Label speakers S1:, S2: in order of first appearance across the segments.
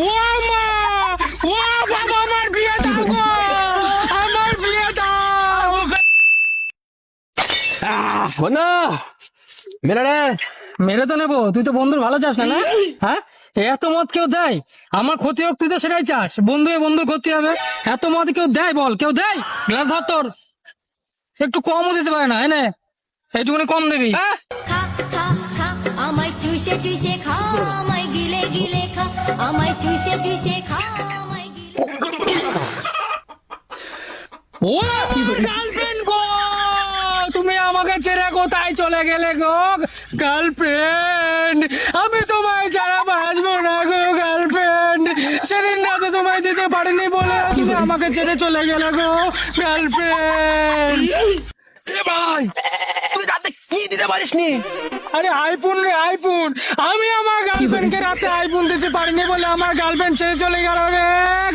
S1: ও মা, ও বাবা, আমার বিয়ে দাও গো, আমার বিয়ে দাও।
S2: বন্ধু মেরে রে।
S1: মেরে তো নেবো, তুই তো বন্ধুর ভালো চাস না, না? হ্যাঁ, এত মদ কেউ দেয়? আমার ক্ষতি হোক, তুই তো সেটাই চাস, বন্ধু বন্ধুর ক্ষতি হবে। এত মদ কেউ দেয় বল, কেউ দেয়? গ্লাস ধর তোর, একটু কমও দিতে পারে না, এনে এইটুকুনি কম দিবি।
S3: খা খা খা আমায় চুষে চুষে খা, আমায় গিলে গিলে খা, আমায় চুষে চুষে খা, আমায় গিলে।
S1: ও গার্লফ্রেন্ড গো, তুমি আমাকে ছেড়ে কোথায় চলে গেলে গো গার্লফ্রেন্ড? আমি তোমায় ছাড়া বাঁচবো না গো গার্লফ্রেন্ড। সেদিন রাতে তোমায় দিতে পারিনি বলে তুমি আমাকে ছেড়ে চলে গেলে গো গার্লফ্রেন্ড।
S2: ভাই তুই রাতে কি দিতে পারিস নি?
S1: আরে আইফোন রে আইফোন, আমি আমার গার্লফ্রেন্ডকে রাতে আইফোন দিতে পারিনি বলে আমার গার্লফ্রেন্ড ছেড়ে চলে গেল রে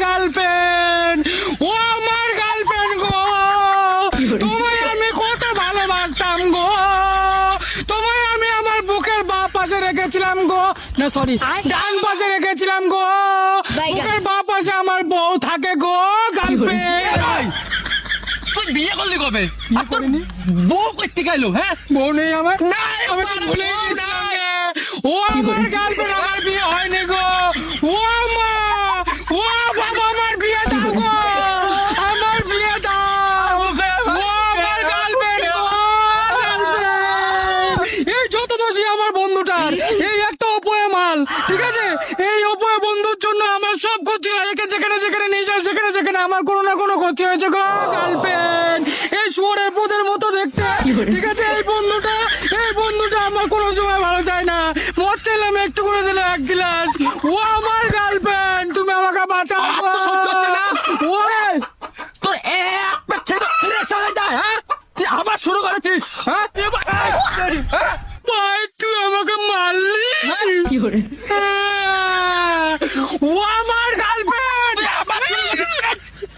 S1: গার্লফ্রেন্ড। ও আমার গার্লফ্রেন্ড গো, তোমায় আমি কত ভালোবাসতাম গো, তোমায় আমি আমার বুকের বাঁ পাশে রেখেছিলাম গো, না সরি ডান পাশে রেখেছিলাম গো, বুকের বাঁ পাশে আমার বউ থাকে গো গার্লফ্রেন্ড।
S2: তুই বিয়ে করলি কবে?
S1: বিয়ে করিনি।
S2: বউ করতে গেলো? হ্যাঁ
S1: বউ নেই আমার,
S2: না,
S1: আমি তো
S2: আমার
S1: ভুলে
S2: বউ
S1: গেছিলাম
S2: নাই।
S1: রে। ও আমার গার্লফ্রেন্ড, আমার বিয়ে হয়নি গো। ও মা, ও বাবা, আমার বিয়ে দাও গো, আমার বিয়ে দাও। ও আমার গার্লফ্রেন্ড গো, girlfriend। এই যত দোষী আমার বন্ধুটার, এই একটা অপয়া মাল, ঠিক আছে? এই অপয়া বন্ধুর জন্য আমার সব ক্ষতি হয়, একে যেখানে যেখানে নিয়ে যায় সেখানে সেখানে আমার কোনো না কোনো ক্ষতি হয়েছে গো গার্লফ্রেন্ড। এই শুয়োরের পোদের মতো দেখতে, ঠিক আছে? এই বন্ধুটা আমার কোনো সময় ভালো চায় না, মদ চাইলাম একটু করে দিলে এক গ্লাস। ও আমার গার্লফ্রেন্ড, তুমি আমাকে বাঁচাও
S2: আর
S1: গো।
S2: তো সহ্য হচ্ছে না।
S1: ওরে
S2: তোর এক পেট খেয়ে তো নেশা হয়ে যায়, হ্যাঁ? তুই আবার শুরু করেছিস, হ্যাঁ? হ্যাঁ?
S1: ভাই, তুই আমাকে মারলি। হ্যাঁ, ও আমার গার্লফ্রেন্ড।
S2: তুই আবার শুরু করেছিস।